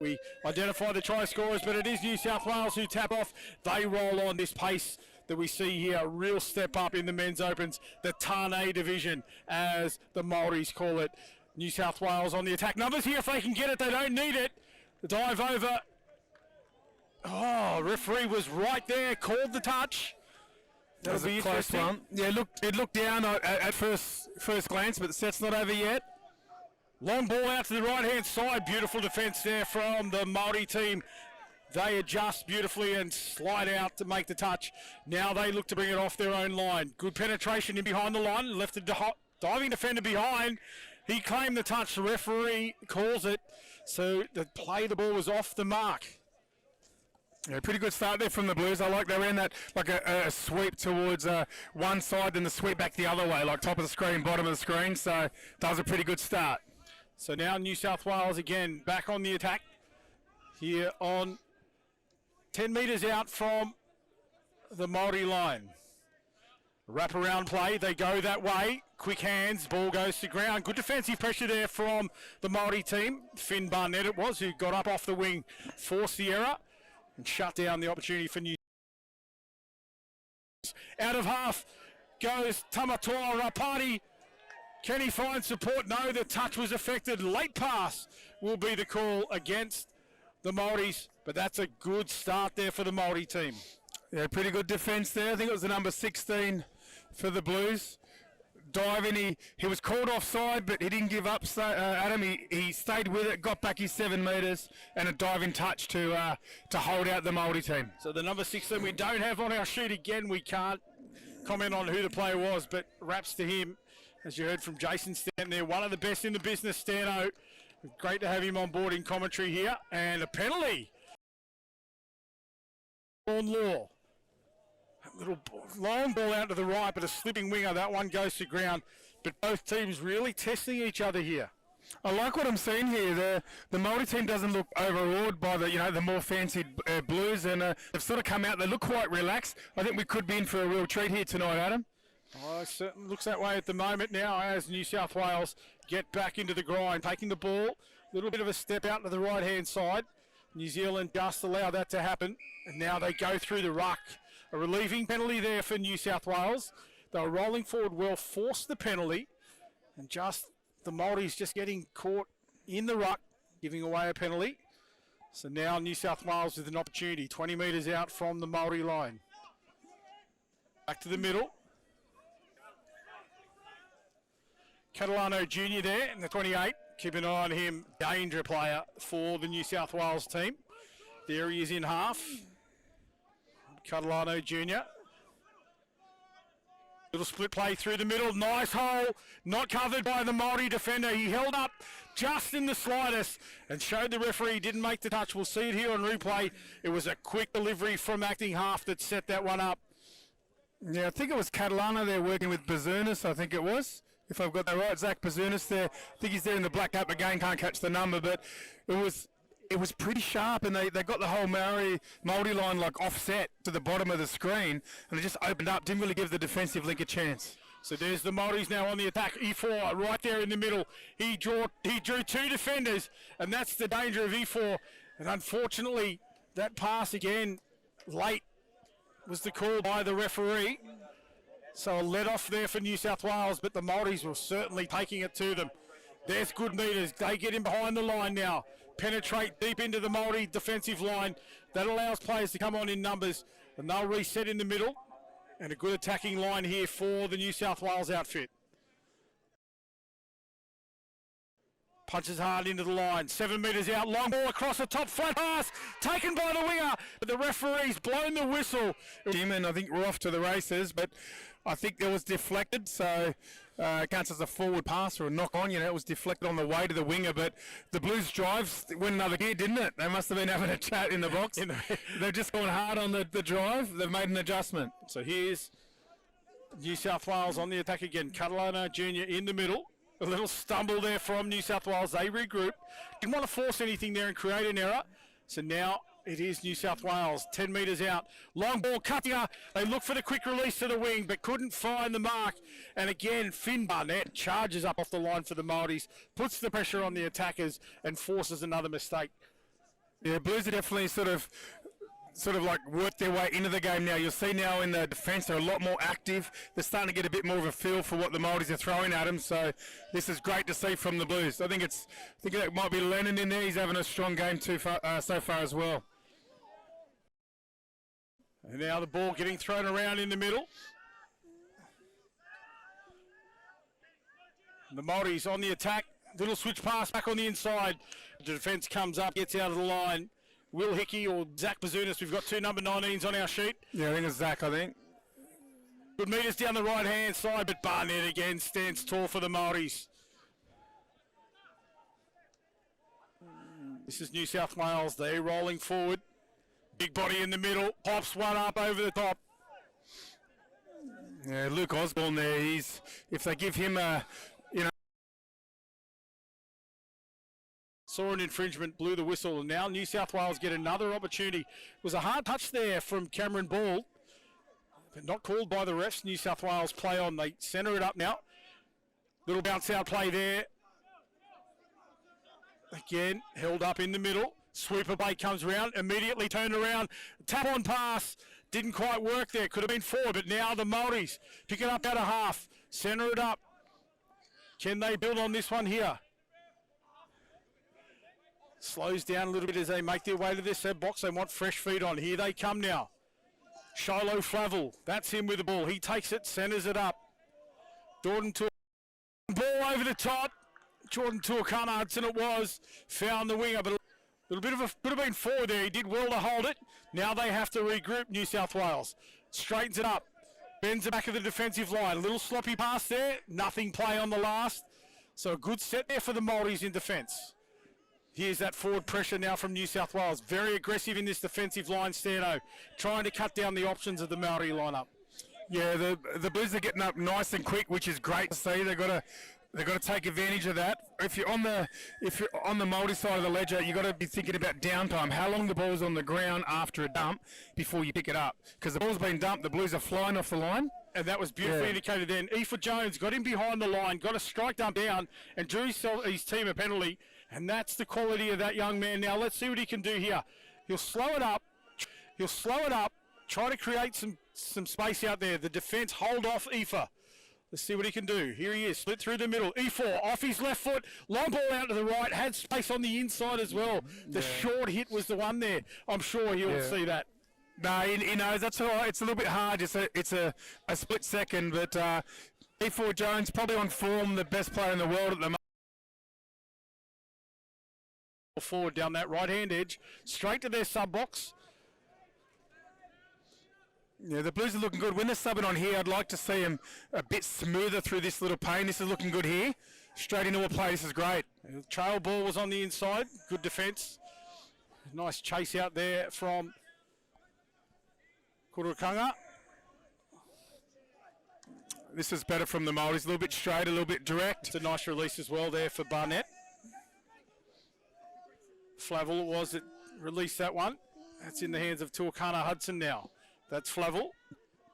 We identify the try scorers, but it is New South Wales who tap off. They roll on this pace that we see here. A real step up in the men's opens, the Tāne division, as the Māoris call it. New South Wales on the attack. Numbers here if they can get it. They don't need it. The dive over. Oh, referee was right there. Called the touch. That'll be a close one. Yeah, it looked down at first glance, but the set's not over yet. Long ball out to the right-hand side. Beautiful defence there from the Māori team. They adjust beautifully and slide out to make the touch. Now they look to bring it off their own line. Good penetration in behind the line. Left the diving defender behind. He claimed the touch. The referee calls it. So the ball was off the mark. Yeah, pretty good start there from the Blues. I like they ran that like a sweep towards one side, then the sweep back the other way, like top of the screen, bottom of the screen. So that was a pretty good start. So now New South Wales again back on the attack here on 10 metres out from the Māori line. Wrap-around play, they go that way. Quick hands, ball goes to ground. Good defensive pressure there from the Māori team. Finn Barnett it was who got up off the wing, forced the error and shut down the opportunity for New South Wales. Out of half goes Tamatoa Rapati. Can he find support? No, the touch was affected. Late pass will be the call against the Māoris, but that's a good start there for the Māori team. Yeah, pretty good defence there. I think it was the number 16 for the Blues. Diving, he was called offside, but he didn't give up. So, Adam, he stayed with it, got back his 7 metres, and a diving touch to hold out the Māori team. So the number 16 we don't have on our sheet again. We can't comment on who the player was, but raps to him. As you heard from Jason Stanton there, one of the best in the business, Stano. Great to have him on board in commentary here. And a penalty on Law. Little long ball out to the right, but a slipping winger. That one goes to ground. But both teams really testing each other here. I like what I'm seeing here. The Māori team doesn't look overawed by the more fancied Blues, and they've sort of come out. They look quite relaxed. I think we could be in for a real treat here tonight, Adam. Oh, it certainly looks that way at the moment now as New South Wales get back into the grind. Taking the ball, a little bit of a step out to the right-hand side. New Zealand just allow that to happen. And now they go through the ruck. A relieving penalty there for New South Wales. They were rolling forward well, forced the penalty. And just the Māoris just getting caught in the ruck, giving away a penalty. So now New South Wales with an opportunity, 20 metres out from the Māori line. Back to the middle. Catalano Jr. there in the 28. Keep an eye on him. Danger player for the New South Wales team. There he is in half. Catalano Jr. Little split play through the middle. Nice hole. Not covered by the Māori defender. He held up just in the slightest and showed the referee he didn't make the touch. We'll see it here on replay. It was a quick delivery from acting half that set that one up. Yeah, I think it was Catalano there working with Bazunas, I think it was. If I've got that right, Zach Bazunas there. I think he's there in the black cap again, can't catch the number, but it was pretty sharp, and they got the whole Māori line like offset to the bottom of the screen, and they just opened up, didn't really give the defensive link a chance. So there's the Māoris now on the attack. E4 right there in the middle. He drew 2 defenders, and that's the danger of E4. And unfortunately, that pass again late was the call by the referee. So a let off there for New South Wales, but the Māoris were certainly taking it to them. There's good meters. They get in behind the line now. Penetrate deep into the Māori defensive line. That allows players to come on in numbers, and they'll reset in the middle. And a good attacking line here for the New South Wales outfit. Punches hard into the line. 7 metres out. Long ball across the top. Flat pass. Taken by the winger. But the referee's blown the whistle. And I think we're off to the races, but I think it was deflected. So it counts as a forward pass or a knock on. It was deflected on the way to the winger. But the Blues drive went another gear, didn't it? They must have been having a chat in the box. They've just gone hard on the drive. They've made an adjustment. So here's New South Wales on the attack again. Catalano Jr. in the middle. A little stumble there from New South Wales. They regroup. Didn't want to force anything there and create an error. So now it is New South Wales. 10 metres out. Long ball, Katia. They look for the quick release to the wing, but couldn't find the mark. And again, Finn Barnett charges up off the line for the Māoris, puts the pressure on the attackers, and forces another mistake. Yeah, Blues are definitely sort of like worked their way into the game now. You'll see now in the defence they're a lot more active. They're starting to get a bit more of a feel for what the Māoris are throwing at them. So this is great to see from the Blues. I think that might be Lennon in there. He's having a strong game so far as well. And now the ball getting thrown around in the middle. The Māoris on the attack. Little switch pass back on the inside. The defence comes up, gets out of the line. Will Hickey or Zach Bazunas. We've got two number 19s on our sheet. Yeah, I think it's Zach, I think. Good meters down the right-hand side, but Barnett again stands tall for the Māoris. This is New South Wales. They're rolling forward. Big body in the middle. Pops one up over the top. Yeah, Luke Osborne there. If they give him a, saw an infringement, blew the whistle, and now New South Wales get another opportunity. It was a hard touch there from Cameron Ball, but not called by the refs. New South Wales play on. They centre it up now. Little bounce out play there. Again, held up in the middle. Sweeper play comes around, immediately turned around. Tap on pass, didn't quite work there. Could have been 4, but now the Māoris pick it up out of half. Centre it up. Can they build on this one here? Slows down a little bit as they make their way to this box. They want fresh feet on. Here they come now. Shiloh Flavel, that's him with the ball. He takes it, centres it up. Jordan to ball over the top. Jordan Tuakana Hudson it was. Found the winger, but a little bit of a could have been 4 there. He did well to hold it. Now they have to regroup, New South Wales. Straightens it up. Bends the back of the defensive line. A little sloppy pass there. Nothing play on the last. So a good set there for the Māoris in defence. Here's that forward pressure now from New South Wales. Very aggressive in this defensive line, Stano. Trying to cut down the options of the Māori lineup. Yeah, the Blues are getting up nice and quick, which is great to see. They've got to take advantage of that. If you're on the Māori side of the ledger, you've got to be thinking about downtime. How long the ball's on the ground after a dump before you pick it up. Because the ball's been dumped, the Blues are flying off the line. And that was beautifully indicated then. Aoife Jones got him behind the line, got a strike dump down, and drew his team a penalty. And that's the quality of that young man. Now let's see what he can do here. He'll slow it up. Try to create some space out there. The defence hold off Aoife. Let's see what he can do. Here he is, split through the middle. E4 off his left foot, long ball out to the right, had space on the inside as well. The short hit was the one there. I'm sure he'll see that. No, he knows. That's all right. It's a little bit hard. It's a split second, but E4 Jones probably on form, the best player in the world at the moment. Forward down that right-hand edge, straight to their sub-box. Yeah, the Blues are looking good. When they're subbing on here, I'd like to see them a bit smoother through this little pane. This is looking good here. Straight into a play. This is great. The trail ball was on the inside. Good defence. Nice chase out there from Kurukanga. This is better from the Māoris. A little bit straight, a little bit direct. It's a nice release as well there for Barnett. Flavel it was that released that one. That's in the hands of Tuakana Hudson now. That's Flavel.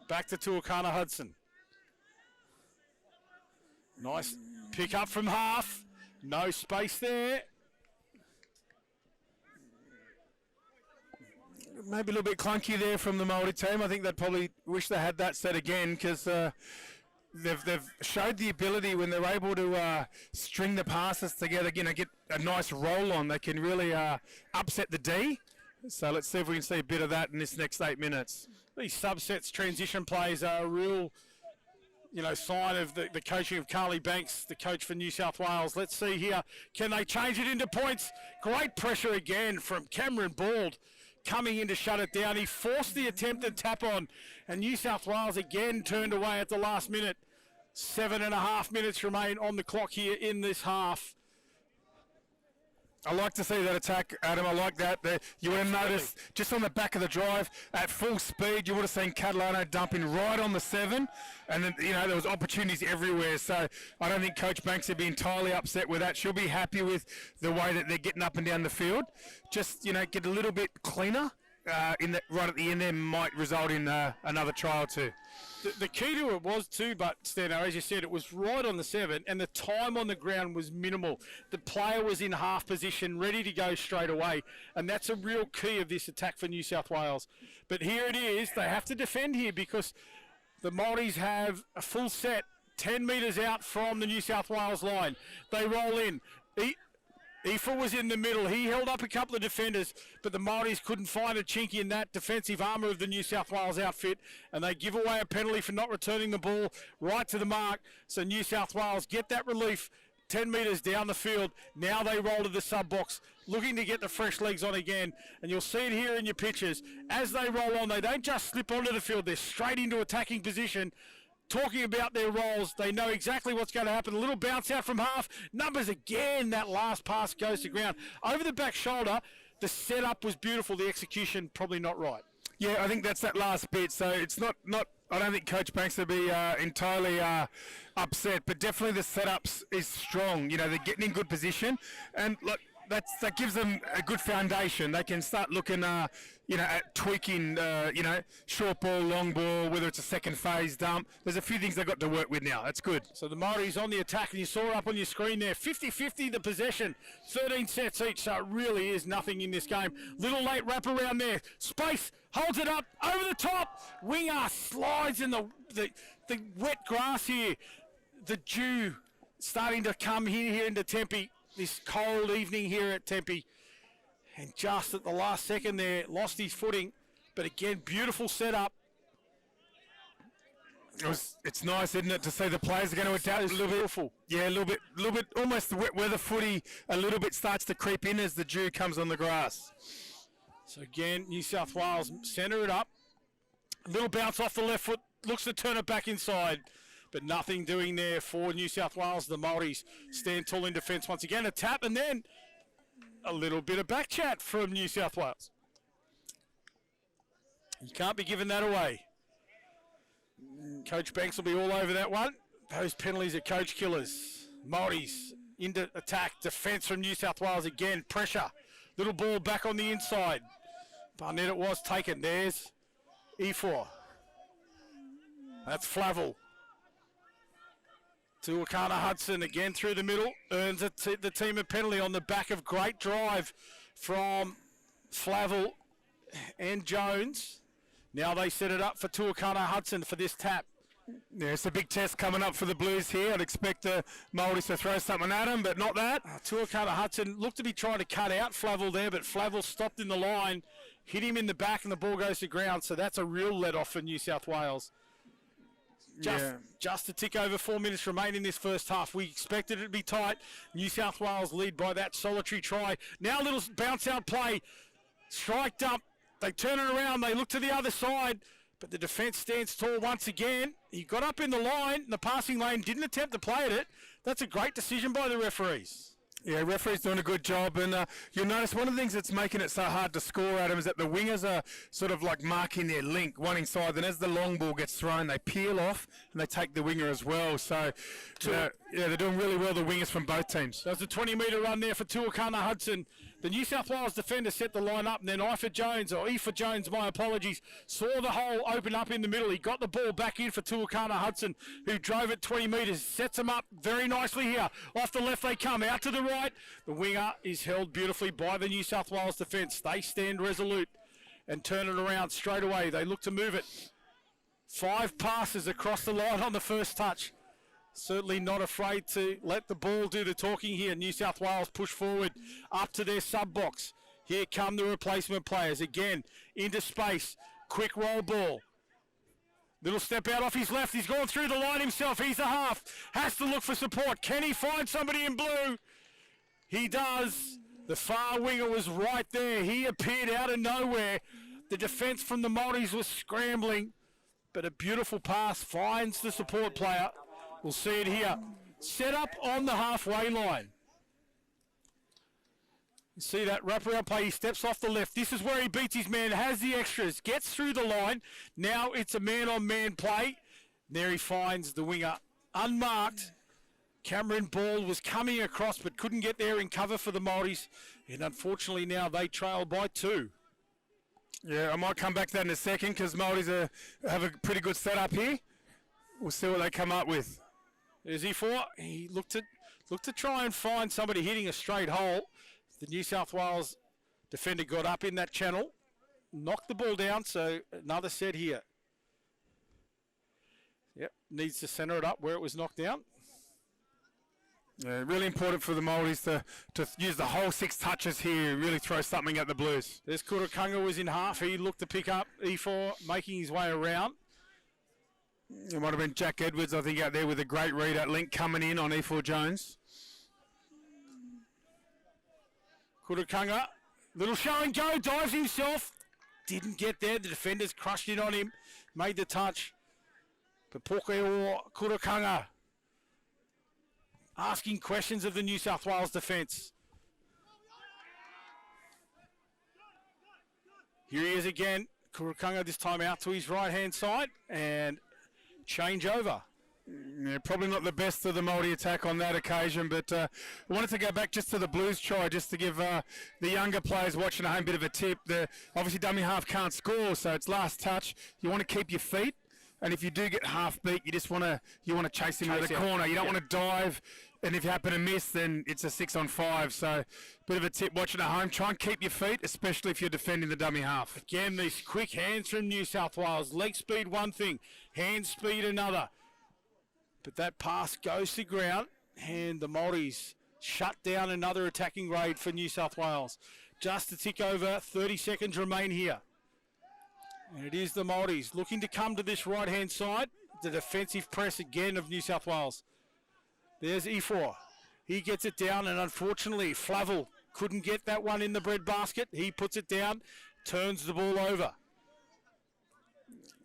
Back to Tuakana Hudson. Nice pick up from half. No space there. Maybe a little bit clunky there from the Māori team. I think they'd probably wish they had that set again because they've showed the ability when they're able to string the passes together, get a nice roll on. They can really upset the D. So let's see if we can see a bit of that in this next 8 minutes. These subsets, transition plays are a real, sign of the coaching of Carly Banks, the coach for New South Wales. Let's see here. Can they change it into points? Great pressure again from Cameron Bald coming in to shut it down. He forced the attempted tap on, and New South Wales again turned away at the last minute. 7.5 minutes remain on the clock here in this half. I like to see that attack, Adam. I like that. You would have noticed just on the back of the drive at full speed, you would have seen Catalano dumping right on the 7, and then there was opportunities everywhere. So I don't think Coach Banks would be entirely upset with that. She'll be happy with the way that they're getting up and down the field. Just get a little bit cleaner right at the end there might result in another try or two. The key to it was too, but Stano, as you said, it was right on the 7, and the time on the ground was minimal. The player was in half position, ready to go straight away, and that's a real key of this attack for New South Wales. But here it is, they have to defend here because the Māoris have a full set 10 metres out from the New South Wales line. They roll in. Ifa was in the middle. He held up a couple of defenders, but the Māoris couldn't find a chink in that defensive armour of the New South Wales outfit, and they give away a penalty for not returning the ball right to the mark. So New South Wales get that relief 10 metres down the field. Now they roll to the sub-box, looking to get the fresh legs on again, and you'll see it here in your pictures. As they roll on, they don't just slip onto the field. They're straight into attacking position. Talking about their roles, they know exactly what's going to happen. A little bounce out from half. Numbers again, that last pass goes to ground. Over the back shoulder, the setup was beautiful. The execution, probably not right. Yeah, I think that's that last bit. So it's not I don't think Coach Banks will be entirely upset, but definitely the setups is strong. You know, they're getting in good position, and look, that gives them a good foundation. They can start looking, at tweaking, short ball, long ball, whether it's a second phase dump. There's a few things they've got to work with now. That's good. So the Māoris on the attack, and you saw it up on your screen there. 50-50 the possession, 13 sets each, so it really is nothing in this game. Little late wrap around there. Space, holds it up, over the top. Winger slides in the wet grass here. The dew starting to come here into Tempe. This cold evening here at Tempe, and just at the last second there, lost his footing, but again, beautiful setup. It's nice, isn't it, to see the players are going to adapt a little beautiful. bit. Yeah, a little bit, almost the wet weather footy a little bit starts to creep in as the dew comes on the grass. So again, New South Wales centre it up. A little bounce off the left foot, looks to turn it back inside. But nothing doing there for New South Wales. The Māoris stand tall in defence once again. A tap and then a little bit of back chat from New South Wales. You can't be giving that away. Coach Banks will be all over that one. Those penalties are coach killers. Māoris into attack. Defence from New South Wales again. Pressure. Little ball back on the inside. Barnett it was taken. There's E4. That's Flavel. Tuakana Hudson again through the middle, earns the team a penalty on the back of great drive from Flavel and Jones. Now they set it up for Tuakana Hudson for this tap. Yeah, it's a big test coming up for the Blues here. I'd expect the Māoris to throw something at him, but not that. Tuakana Hudson looked to be trying to cut out Flavel there, but Flavel stopped in the line, hit him in the back, and the ball goes to ground. So that's a real let-off for New South Wales. Just a tick over 4 minutes remain in this first half. We expected it to be tight. New South Wales lead by that solitary try. Now a little bounce out play. Striked up. They turn it around. They look to the other side. But the defence stands tall once again. He got up in the line, in the passing lane, didn't attempt to play at it. That's a great decision by the referees. Yeah, referee's doing a good job, and you'll notice one of the things that's making it so hard to score, Adam, is that the wingers are sort of like marking their link, one inside, then as the long ball gets thrown, they peel off, and they take the winger as well. So, they're doing really well, the wingers from both teams. There's a 20-metre run there for Tuakana Hudson. The New South Wales defender set the line up, and then Ifa Jones, my apologies, saw the hole open up in the middle. He got the ball back in for Tuakana Hudson, who drove it 20 metres, sets them up very nicely here. Off the left they come, out to the right. The winger is held beautifully by the New South Wales defence. They stand resolute and turn it around straight away. They look to move it. 5 passes across the line on the first touch. Certainly not afraid to let the ball do the talking here. New South Wales push forward up to their sub-box. Here come the replacement players. Again, into space. Quick roll ball. Little step out off his left. He's gone through the line himself. He's a half. Has to look for support. Can he find somebody in blue? He does. The far winger was right there. He appeared out of nowhere. The defence from the Māoris was scrambling. But a beautiful pass finds the support player. We'll see it here. Set up on the halfway line. You see that wraparound play. He steps off the left. This is where he beats his man, has the extras, gets through the line. Now it's a man-on-man play. There he finds the winger unmarked. Cameron Ball was coming across but couldn't get there in cover for the Māoris. And unfortunately now they trail by 2. Yeah, I might come back to that in a second because Māoris have a pretty good setup here. We'll see what they come up with. There's E4. He looked to try and find somebody hitting a straight hole. The New South Wales defender got up in that channel, knocked the ball down, so another set here. Yep, needs to centre it up where it was knocked down. Yeah, really important for the Māoris to use the whole 6 touches here, really throw something at the Blues. There's Kurakunga was in half. He looked to pick up E4, making his way around. It might have been Jack Edwards, I think, out there with a great read at link coming in on E4 Jones. Kurakunga, little show and go, dives himself. Didn't get there. The defenders crushed in on him, made the touch. But Pokeo Kurakunga asking questions of the New South Wales defence. Here he is again. Kurakunga this time out to his right-hand side and change over. Yeah, probably not the best of the Māori attack on that occasion, but I wanted to go back just to the Blues try, just to give the younger players watching at home a bit of a tip. Obviously dummy half can't score, so it's last touch. You want to keep your feet, and if you do get half beat, you just want to chase him into the corner. You don't want to dive, and if you happen to miss, then it's a 6-on-5. So bit of a tip watching at home. Try and keep your feet, especially if you're defending the dummy half. Again, these quick hands from New South Wales. Leg speed one thing, hand speed another. But that pass goes to ground, and the Māoris shut down another attacking raid for New South Wales. Just a tick over, 30 seconds remain here. And it is the Māoris looking to come to this right-hand side. The defensive press again of New South Wales. There's E4. He gets it down, and unfortunately, Flavel couldn't get that one in the breadbasket. He puts it down, turns the ball over.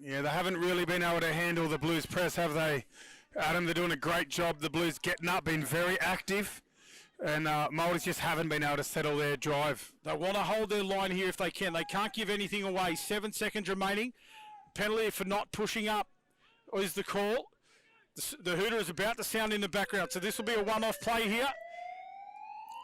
Yeah, they haven't really been able to handle the Blues press, have they? Adam, they're doing a great job. The Blues getting up, being very active, and Māoris just haven't been able to settle their drive. They want to hold their line here if they can. They can't give anything away. 7 seconds remaining. Penalty for not pushing up is the call. The hooter is about to sound in the background, so this will be a one-off play here.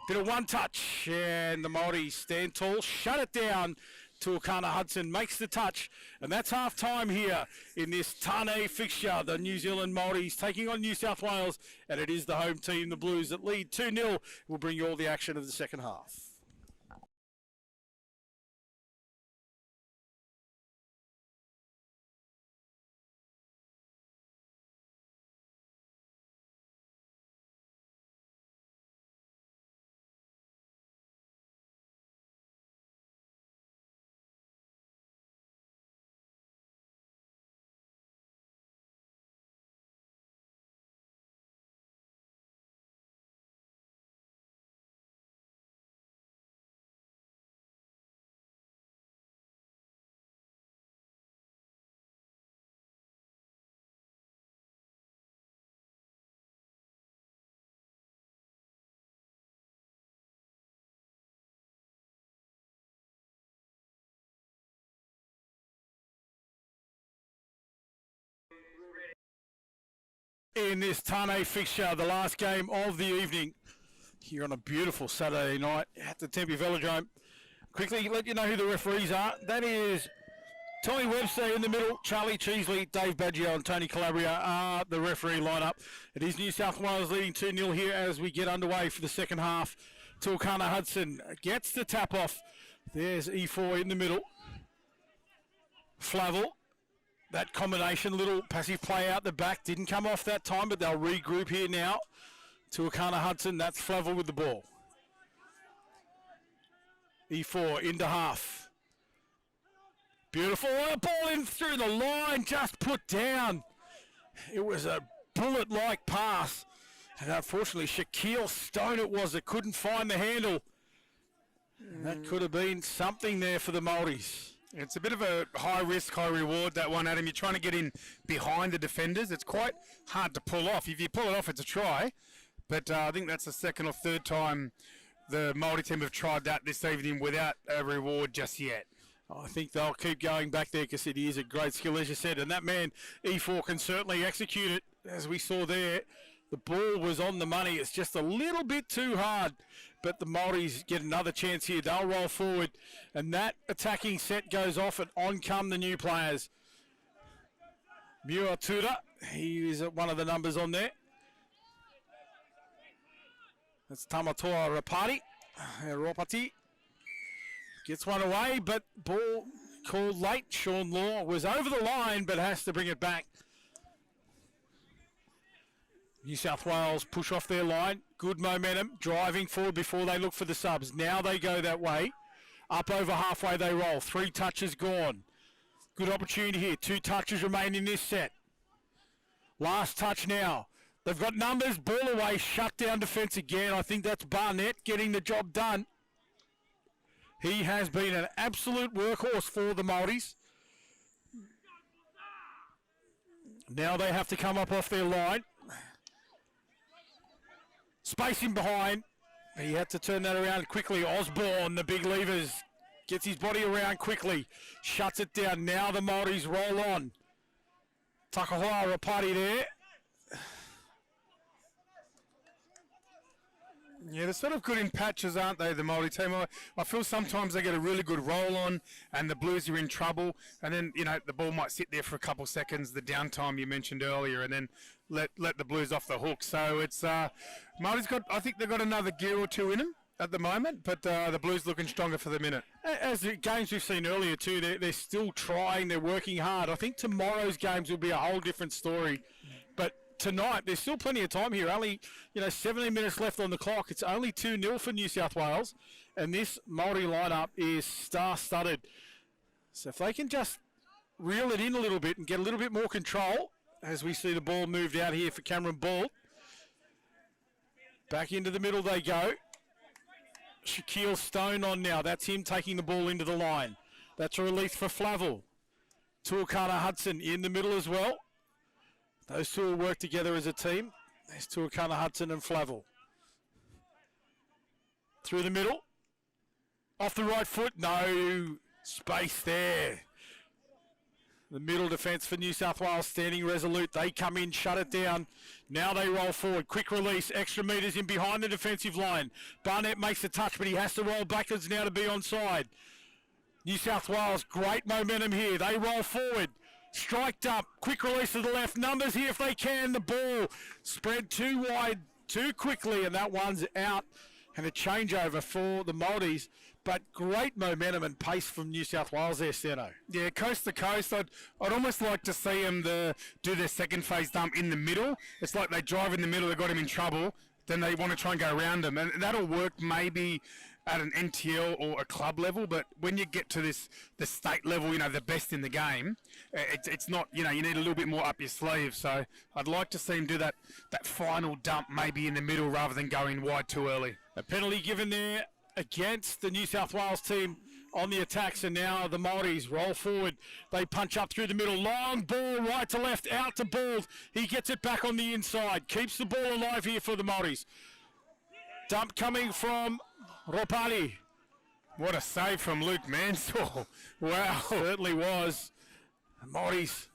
Bit of one touch, and the Māoris stand tall, shut it down. Tāne Hudson makes the touch, and that's half-time here in this Tāne fixture. The New Zealand Māoris taking on New South Wales, and it is the home team, the Blues, that lead 2-0. We'll bring you all the action of the second half. In this Tāne fixture, the last game of the evening, here on a beautiful Saturday night at the Tempe Velodrome. Quickly let you know who the referees are. That is Tommy Webster in the middle, Charlie Cheesley, Dave Baggio and Tony Calabria are the referee lineup. It is New South Wales leading 2-0 here as we get underway for the second half. Tāne Hudson gets the tap off. There's E4 in the middle. Flavel. That combination, little passive play out the back, didn't come off that time, but they'll regroup here now. Tāne Hudson, that's Flavel with the ball. E4 into half. Beautiful, a ball in through the line, just put down. It was a bullet-like pass. And unfortunately, Shaquille Stone it was that couldn't find the handle. And that could have been something there for the Māoris. It's a bit of a high risk, high reward, that one, Adam. You're trying to get in behind the defenders. It's quite hard to pull off. If you pull it off, it's a try. But I think that's the second or third time the Māori team have tried that this evening without a reward just yet. I think they'll keep going back there because it is a great skill, as you said. And that man, E4, can certainly execute it, as we saw there. The ball was on the money. It's just a little bit too hard. but the Māoris get another chance here. They'll roll forward, and that attacking set goes off, and on come the new players. Muatura, he is one of the numbers on there. That's Tamatoa Ropati. Gets one away, but ball called late. Sean Law was over the line, but has to bring it back. New South Wales push off their line. Good momentum, driving forward before they look for the subs. Now they go that way. Up over halfway they roll. 3 touches gone. Good opportunity here. 2 touches remain in this set. Last touch now. They've got numbers. Ball away. Shut down defence again. I think that's Barnett getting the job done. He has been an absolute workhorse for the Māoris. Now they have to come up off their line. Spacing behind. He had to turn that around quickly. Osborne, the big levers, gets his body around quickly. Shuts it down. Now the Māoris roll on. Takahoa Rapati there. Yeah, they're sort of good in patches, aren't they, the Māori team? I feel sometimes they get a really good roll on and the Blues are in trouble, and then, you know, the ball might sit there for a couple seconds, the downtime you mentioned earlier, and then let the Blues off the hook. So it's Māori's got, I think they've got another gear or two in them at the moment, but the Blues looking stronger for the minute. As the games we've seen earlier too, they're still trying, they're working hard. I think tomorrow's games will be a whole different story, but tonight there's still plenty of time here. Only 17 minutes left on the clock. It's only 2-0 for New South Wales, and this Māori lineup is star-studded. So if they can just reel it in a little bit and get a little bit more control, as we see the ball moved out here for Cameron Ball. Back into the middle they go. Shaquille Stone on now. That's him taking the ball into the line. That's a release for Flavel. Tuakana Hudson in the middle as well. Those two will work together as a team. There's Tuakana Hudson and Flavel. Through the middle. Off the right foot. No space there. The middle defence for New South Wales standing resolute. They come in, shut it down. Now they roll forward. Quick release. Extra metres in behind the defensive line. Barnett makes the touch, but he has to roll backwards now to be onside. New South Wales, great momentum here. They roll forward. Striked up. Quick release to the left. Numbers here if they can. The ball spread too wide too quickly, and that one's out. And a changeover for the Māoris. But great momentum and pace from New South Wales there, Steno. Yeah, coast to coast. I'd almost like to see them do their second phase dump in the middle. It's like they drive in the middle, they got him in trouble, then they want to try and go around him. And that'll work maybe at an NTL or a club level, but when you get to the state level, the best in the game, it's not, you need a little bit more up your sleeve. So I'd like to see him do that final dump maybe in the middle rather than going wide too early. A penalty given there against the New South Wales team on the attacks, and now the Māoris roll forward. They punch up through the middle. Long ball right to left, out to Bald. He gets it back on the inside. Keeps the ball alive here for the Māoris. Dump coming from Ropali. What a save from Luke Mansell. Wow. Certainly was. The Māoris.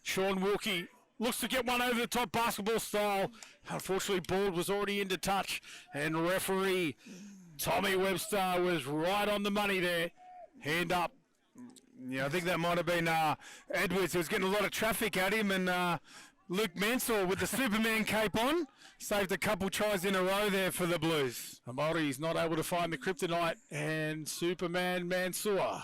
Sean Wilkie looks to get one over the top basketball style. Unfortunately, Bald was already into touch, and referee Tommy Webster was right on the money there. Hand up. Yeah, I think that might have been Edwards. He was getting a lot of traffic at him, and Luke Mansell with the Superman cape on saved a couple tries in a row there for the Blues. The Māoris not able to find the kryptonite, and Superman Mansour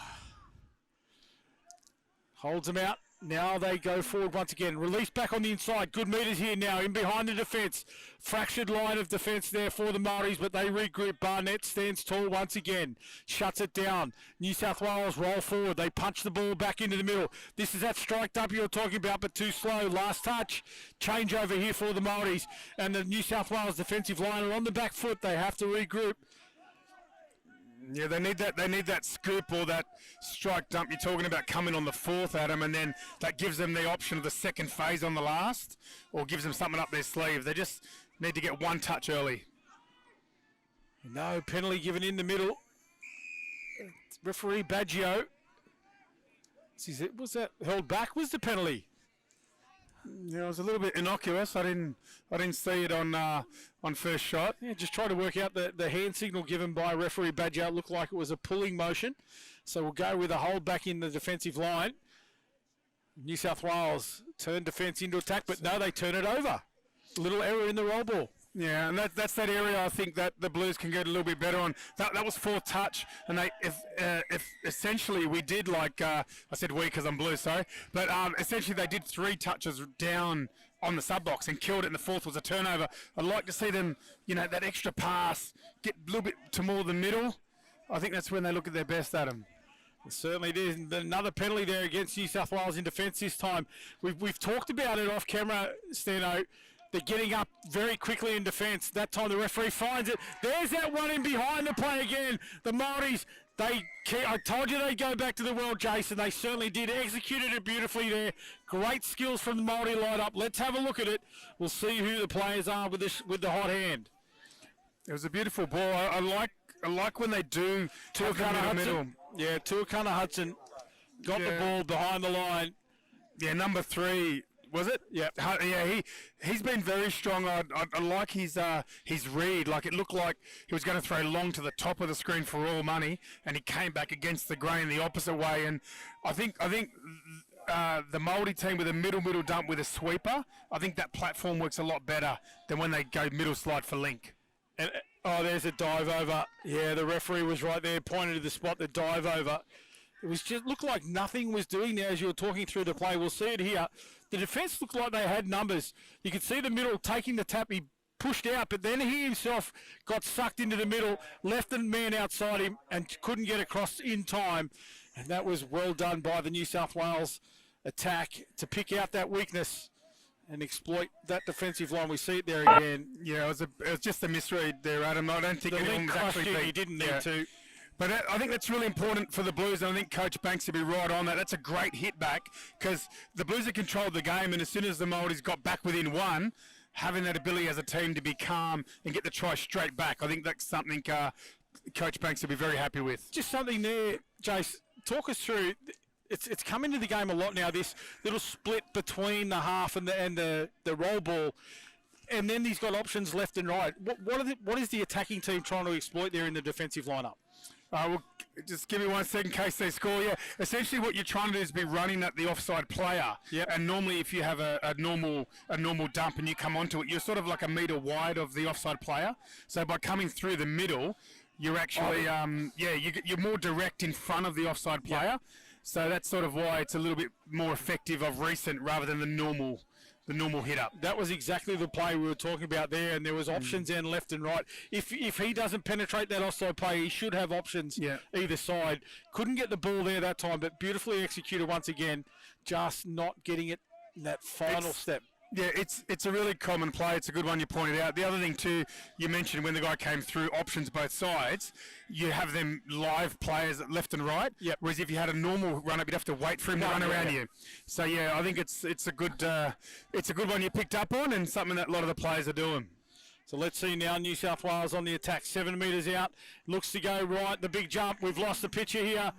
holds him out. Now they go forward once again. Release back on the inside. Good metres here now in behind the defence. Fractured line of defence there for the Māoris, but they regroup. Barnett stands tall once again. Shuts it down. New South Wales roll forward. They punch the ball back into the middle. This is that striked up you're talking about, but too slow. Last touch. Change over here for the Māoris. And the New South Wales defensive line are on the back foot. They have to regroup. Yeah, they need that scoop or that strike dump you're talking about coming on the fourth, Adam, and then that gives them the option of the second phase on the last, or gives them something up their sleeve. They just need to get one touch early. No penalty given in the middle. Referee Baggio. Was that held back? Was the penalty? Yeah, it was a little bit innocuous. I didn't see it on first shot. Yeah, just try to work out the hand signal given by referee Badger. It looked like it was a pulling motion. So we'll go with a hold back in the defensive line. New South Wales turn defence into attack, but no, they turn it over. A little error in the roll ball. Yeah, and that's that area I think that the Blues can get a little bit better on. That was 4th touch, and if essentially we did like I said we because I'm Blues, sorry, but essentially they did 3 touches down on the sub box and killed it, and the 4th was a turnover. I'd like to see them, that extra pass get a little bit to more the middle. I think that's when they look at their best, Adam. It certainly did. Another penalty there against New South Wales in defence this time. We've talked about it off camera, Steno. They're getting up very quickly in defence. That time the referee finds it. There's that one in behind the play again. The Māoris, I told you they'd go back to the world, Jason. They certainly did. Executed it beautifully there. Great skills from the Māori line-up. Let's have a look at it. We'll see who the players are with the hot hand. It was a beautiful ball. I like when they do Tuakana middle. Yeah, Tuakana Hudson got the ball behind the line. Yeah, number 3. Was it? Yeah, he's been very strong. I like his read. Like it looked like he was going to throw long to the top of the screen for all money, and he came back against the grain the opposite way. And I think the Māori team with a middle dump with a sweeper, I think that platform works a lot better than when they go middle slide for link. And there's a dive over. Yeah, the referee was right there, pointed to the spot, the dive over. It was just looked like nothing was doing there as you were talking through the play. We'll see it here. The defence looked like they had numbers. You could see the middle taking the tap. He pushed out, but then he himself got sucked into the middle, left the man outside him, and couldn't get across in time. And that was well done by the New South Wales attack to pick out that weakness and exploit that defensive line. We see it there again. Yeah, it was just a misread there, Adam. I don't think anyone was actually he didn't need to. But I think that's really important for the Blues, and I think Coach Banks will be right on that. That's a great hit back because the Blues have controlled the game, and as soon as the Māoris got back within 1, having that ability as a team to be calm and get the try straight back, I think that's something Coach Banks will be very happy with. Just something there, Jace. Talk us through. It's come into the game a lot now, this little split between the half and the roll ball. And then he's got options left and right. What is the attacking team trying to exploit there in the defensive lineup? Well, just give me 1 second in case they score. Yeah, essentially what you're trying to do is be running at the offside player. Yep. And normally if you have a normal dump and you come onto it, you're sort of like a metre wide of the offside player. So by coming through the middle, you're actually you're more direct in front of the offside player. Yep. So that's sort of why it's a little bit more effective of recent rather than the normal hit up. That was exactly the play we were talking about there, and there was options in left and right. If he doesn't penetrate that offside play, he should have options either side. Couldn't get the ball there that time, but beautifully executed once again, just not getting it in that final step. Yeah, it's a really common play. It's a good one you pointed out. The other thing too, you mentioned when the guy came through, options both sides, you have them live players at left and right. Yep. Whereas if you had a normal run up, you'd have to wait for him to run around you. So yeah, I think it's a good one you picked up on, and something that a lot of the players are doing. So let's see now, New South Wales on the attack, 7 metres out, looks to go right, the big jump. We've lost the picture here.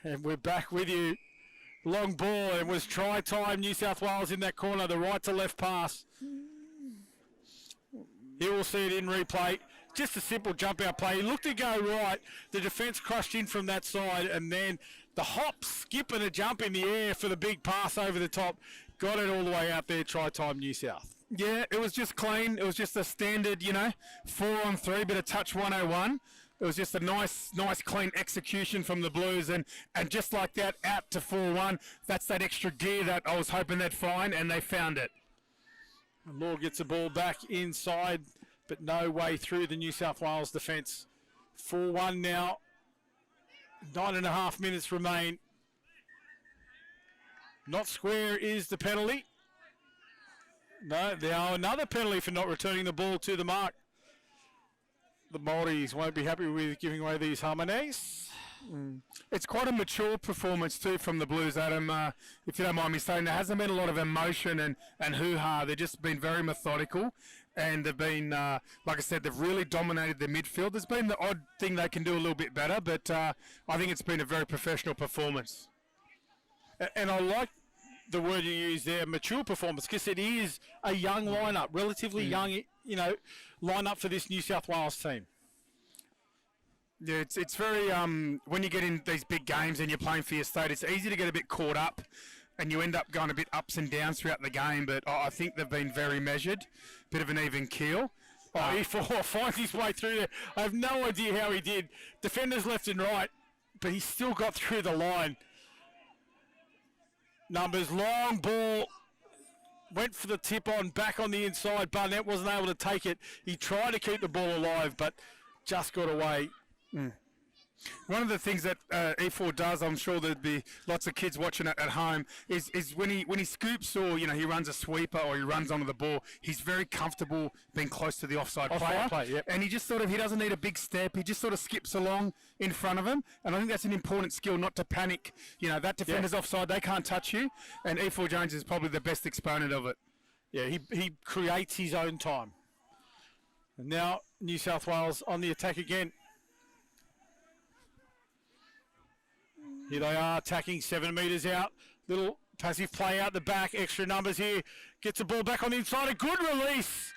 And we're back with you. Long ball, it was try time, New South Wales in that corner, the right to left pass. Here we'll see it in replay. Just a simple jump out play. He looked to go right, the defence crushed in from that side, and then the hop, skip and a jump in the air for the big pass over the top. Got it all the way out there, try time New South. Yeah, it was just clean. It was just a standard, 4-on-3, bit of touch 101. It was just a nice clean execution from the Blues, and just like that, out to 4-1. That's that extra gear that I was hoping they'd find, and they found it. Law gets the ball back inside, but no way through the New South Wales defence. 4-1 now. 9.5 minutes remain. Not square is the penalty. No, now another penalty for not returning the ball to the mark. The Māoris won't be happy with giving away these harmonies. It's quite a mature performance too from the Blues, Adam. If you don't mind me saying, there hasn't been a lot of emotion and hoo-ha. They've just been very methodical, and they've been, like I said, they've really dominated the midfield. There's been the odd thing they can do a little bit better, but I think it's been a very professional performance. And I like the word you use there, mature performance, because it is a young lineup, relatively young, lineup for this New South Wales team. Yeah, it's very, when you get in these big games and you're playing for your state, it's easy to get a bit caught up and you end up going a bit ups and downs throughout the game, but I think they've been very measured, bit of an even keel. E4 finds his way through there. I have no idea how he did. Defenders left and right, but he still got through the line. Numbers, long ball, went for the tip on, back on the inside. Barnett wasn't able to take it. He tried to keep the ball alive, but just got away. One of the things that E4 does, I'm sure there'd be lots of kids watching it at home, is when he scoops or he runs a sweeper or he runs onto the ball, he's very comfortable being close to the offside player. Yep. And he just he doesn't need a big step. He just sort of skips along in front of him. And I think that's an important skill, not to panic. That defender's offside, they can't touch you. And E4 Jones is probably the best exponent of it. Yeah, he creates his own time. And now New South Wales on the attack again. Here they are, attacking 7 metres out. Little passive play out the back. Extra numbers here. Gets the ball back on the inside. A good release.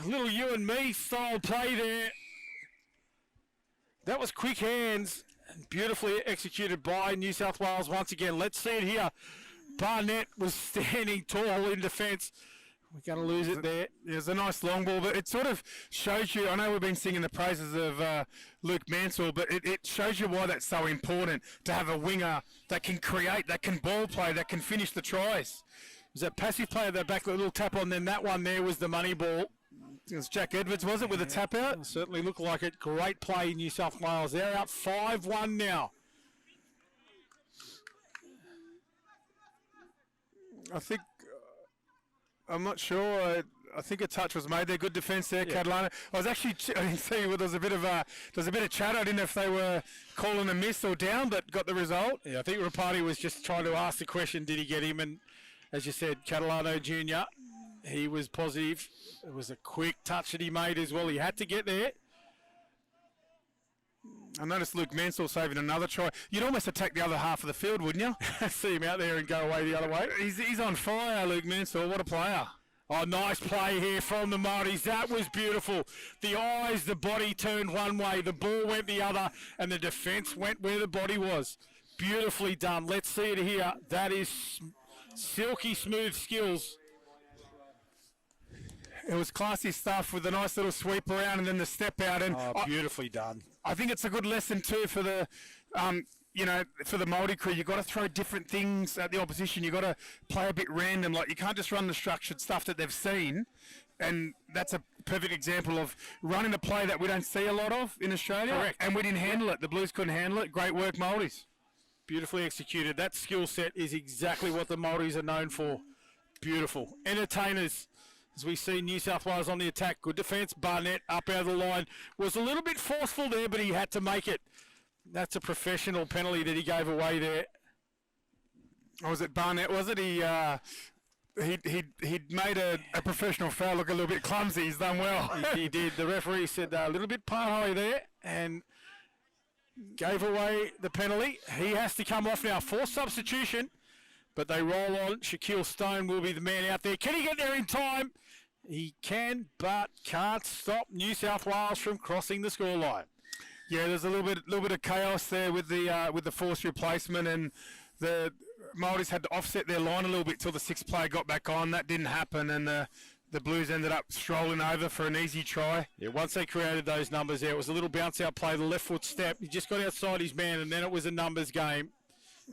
A little you and me style play there. That was quick hands and beautifully executed by New South Wales once again. Let's see it here. Barnett was standing tall in defence. We're going to lose it there. Yeah, it's a nice long ball, but it sort of shows you, I know we've been singing the praises of Luke Mansell, but it shows you why that's so important, to have a winger that can create, that can ball play, that can finish the tries. Was that passive play at that back, a little tap on, then that one there was the money ball. It was Jack Edwards, was it, with a tap out? It certainly looked like it. Great play, New South Wales. They're out 5-1 now. I think... I'm not sure. I think a touch was made there. Good defence there, Catalana. I was actually I didn't see. Well, there was a bit of chatter. I didn't know if they were calling a miss or down, but got the result. Yeah, I think Rapati was just trying to ask the question, did he get him? And as you said, Catalano Jr., he was positive. It was a quick touch that he made as well. He had to get there. I noticed Luke Mansell saving another try. You'd almost attack the other half of the field, wouldn't you? See him out there and go away the other way. He's on fire, Luke Mansell. What a player. Oh, nice play here from the Māoris. That was beautiful. The eyes, the body turned one way, the ball went the other, and the defence went where the body was. Beautifully done. Let's see it here. That is silky smooth skills. It was classy stuff with a nice little sweep around and then the step out. And beautifully done. I think it's a good lesson too for the, for the Māori crew. You've got to throw different things at the opposition. You've got to play a bit random. Like, you can't just run the structured stuff that they've seen. And that's a perfect example of running a play that we don't see a lot of in Australia. Correct. And we didn't handle it. The Blues couldn't handle it. Great work, Māoris. Beautifully executed. That skill set is exactly what the Māoris are known for. Beautiful. Entertainers. As we see New South Wales on the attack. Good defence. Barnett up out of the line. Was a little bit forceful there, but he had to make it. That's a professional penalty that he gave away there. Or was it Barnett? Was it? He'd made a professional foul look a little bit clumsy. He's done well. He did. The referee said a little bit pahoe there and gave away the penalty. He has to come off now. Forced substitution, but they roll on. Shaquille Stone will be the man out there. Can he get there in time? He can, but can't stop New South Wales from crossing the scoreline. Yeah, there's a little bit of chaos there with the forced replacement, and the Māoris had to offset their line a little bit till the sixth player got back on. That didn't happen, and the Blues ended up strolling over for an easy try. Yeah, once they created those numbers there, it was a little bounce-out play, the left foot step. He just got outside his man, and then it was a numbers game.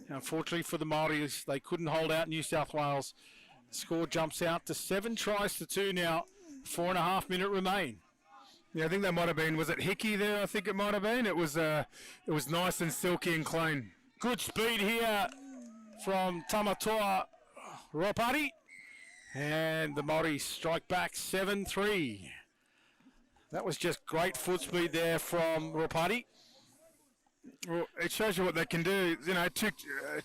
Unfortunately for the Māoris, they couldn't hold out New South Wales. The score jumps out to 7-2 now. 4.5 minutes remain. Yeah, I think that might have been, was it Hickey there? I think it might have been. It was nice and silky and clean. Good speed here from Tamatoa Ropari. And the Māoris strike back 7-3. That was just great foot speed there from Ropari. Well, it shows you what they can do. You know,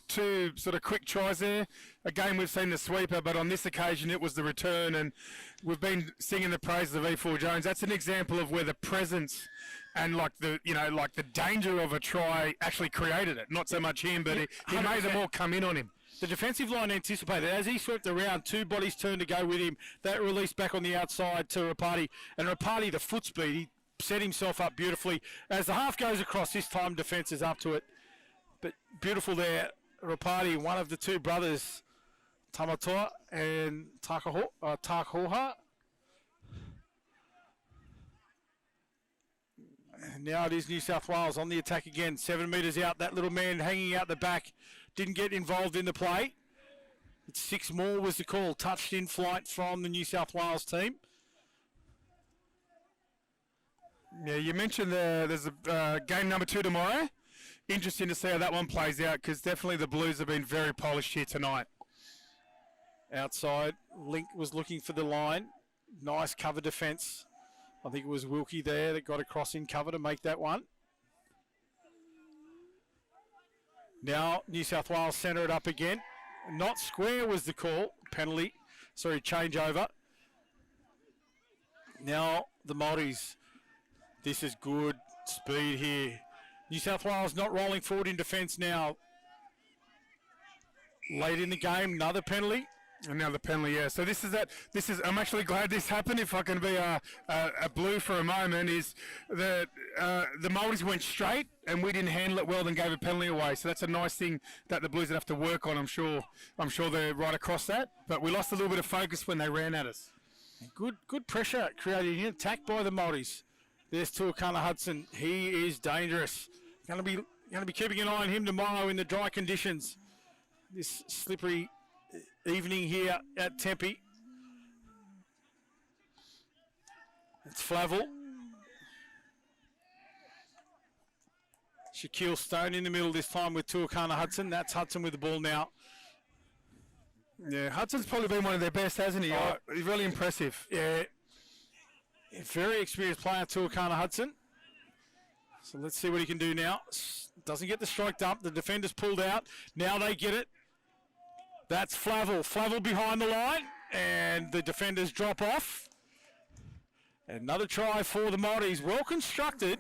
two sort of quick tries there. Again, we've seen the sweeper, but on this occasion it was the return, and we've been singing the praises of E4 Jones. That's an example of where the presence and like the danger of a try actually created it. Not so much him, but he made them all come in on him. The defensive line anticipated. As he swept around, two bodies turned to go with him. That released back on the outside to Rapati. And Rapati, the foot speed, he set himself up beautifully. As the half goes across, this time defence is up to it. But beautiful there, Rapati, one of the two brothers, Tamatoa and Tāhoha. And now it is New South Wales on the attack again. 7 metres out. That little man hanging out the back didn't get involved in the play. It's 6 more was the call. Touched in flight from the New South Wales team. Yeah, you mentioned there's a game number 2 tomorrow. Interesting to see how that one plays out because definitely the Blues have been very polished here tonight. Outside, Link was looking for the line. Nice cover defence. I think it was Wilkie there that got across in cover to make that one. Now New South Wales centre it up again. Not square was the call. Penalty. Sorry, change over. Now the Māoris. This is good speed here. New South Wales not rolling forward in defence now. Late in the game, another penalty. Another penalty, yeah. So this is I'm actually glad this happened. If I can be a blue for a moment, is that the Māoris went straight and we didn't handle it well, then gave a penalty away. So that's a nice thing that the Blues would have to work on. I'm sure they're right across that. But we lost a little bit of focus when they ran at us. Good pressure created an attack by the Māoris. There's Tuakana Hudson. He is dangerous. Going to be keeping an eye on him tomorrow in the dry conditions. This slippery evening here at Tempe. It's Flavel. Shaquille Stone in the middle this time with Tuakana Hudson. That's Hudson with the ball now. Yeah, Hudson's probably been one of their best, hasn't he? He's really impressive. Yeah. Very experienced player, Tuakana Hudson. So let's see what he can do now. Doesn't get the strike dump. The defender's pulled out. Now they get it. That's Flavel. Flavel behind the line. And the defenders drop off. Another try for the Māoris. Well constructed.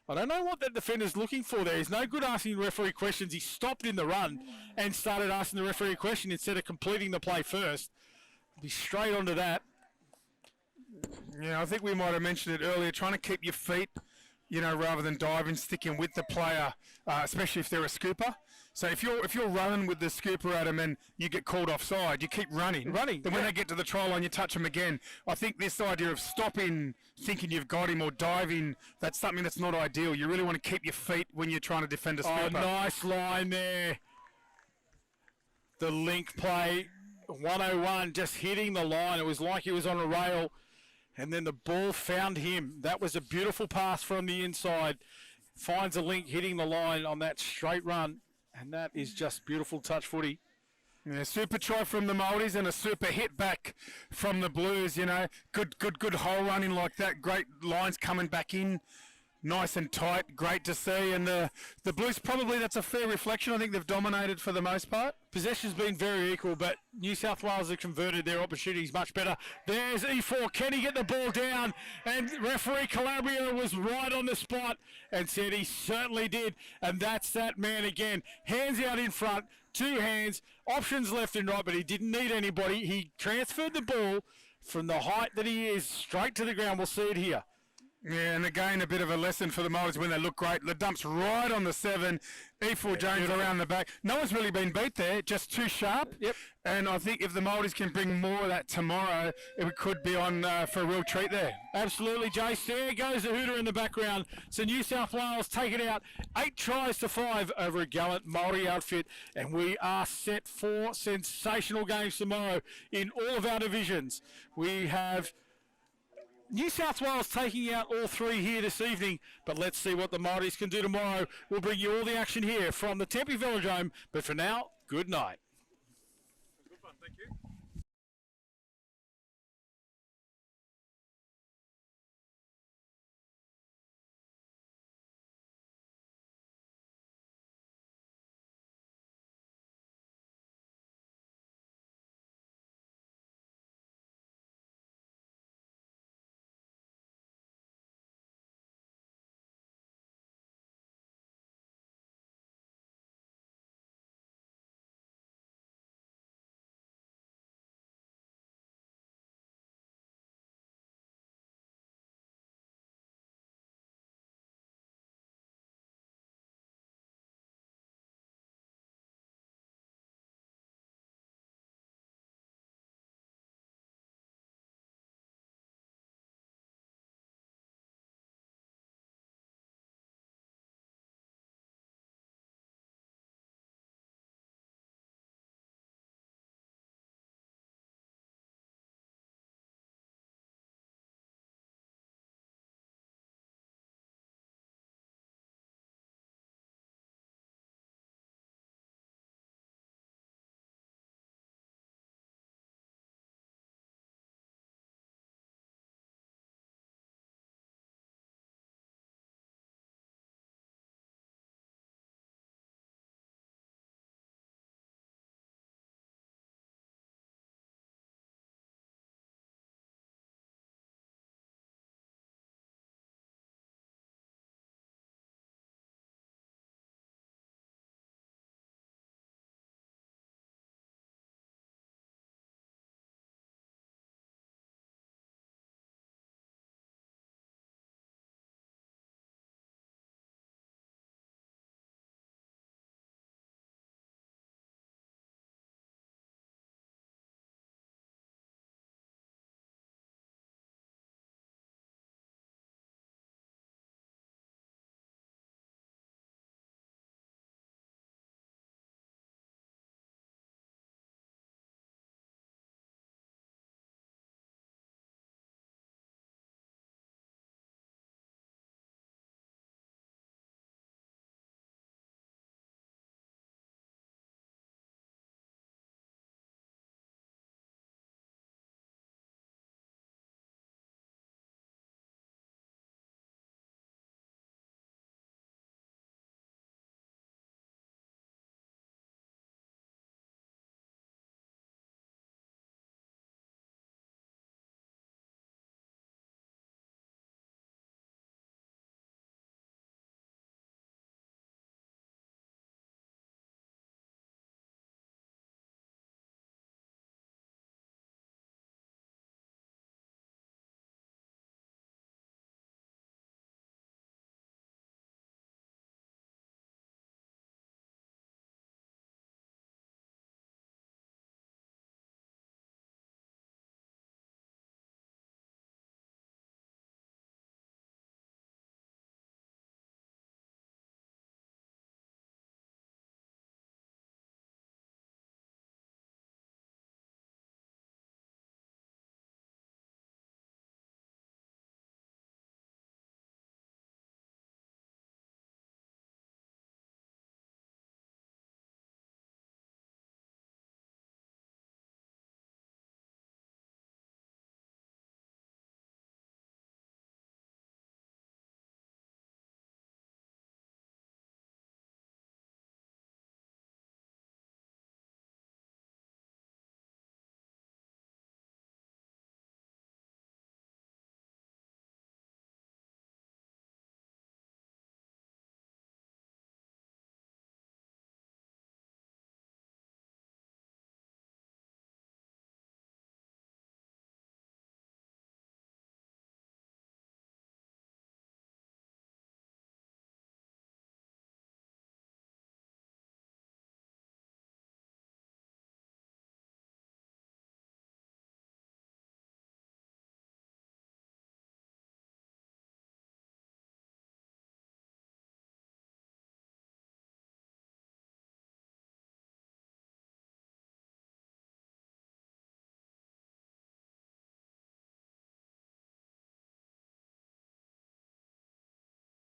I don't know what that defender's looking for there. He's no good asking the referee questions. He stopped in the run and started asking the referee a question instead of completing the play first. Be straight onto that. Yeah, I think we might have mentioned it earlier. Trying to keep your feet, rather than diving, sticking with the player, especially if they're a scooper. So if you're running with the scooper at them and you get called offside, you keep running. Then when they get to the try line, you touch them again. I think this idea of stopping, thinking you've got him, or diving, that's something that's not ideal. You really want to keep your feet when you're trying to defend a scooper. Oh, nice line there. The link play, 101, just hitting the line. It was like he was on a rail. And then the ball found him. That was a beautiful pass from the inside. Finds a link hitting the line on that straight run. And that is just beautiful touch footy. Yeah, super try from the Māoris and a super hit back from the Blues, Good hole running like that. Great lines coming back in. Nice and tight. Great to see. And the Blues, probably that's a fair reflection. I think they've dominated for the most part. Possession's been very equal, but New South Wales have converted their opportunities much better. There's E4. Can he get the ball down? And referee Calabria was right on the spot and said he certainly did. And that's that man again. Hands out in front. 2 hands. Options left and right, but he didn't need anybody. He transferred the ball from the height that he is straight to the ground. We'll see it here. Yeah, and again, a bit of a lesson for the Māoris when they look great. The dump's right on the 7. E4 Jones around the back. No one's really been beat there, just too sharp. Yep. And I think if the Māoris can bring more of that tomorrow, it could be on for a real treat there. Absolutely, Jace. There goes the hooter in the background. So New South Wales take it out 8 tries to 5 over a gallant Māori outfit. And we are set for sensational games tomorrow in all of our divisions. We have New South Wales taking out all 3 here this evening, but let's see what the Māoris can do tomorrow. We'll bring you all the action here from the Tempe Velodrome, but for now, good night. Good fun, thank you.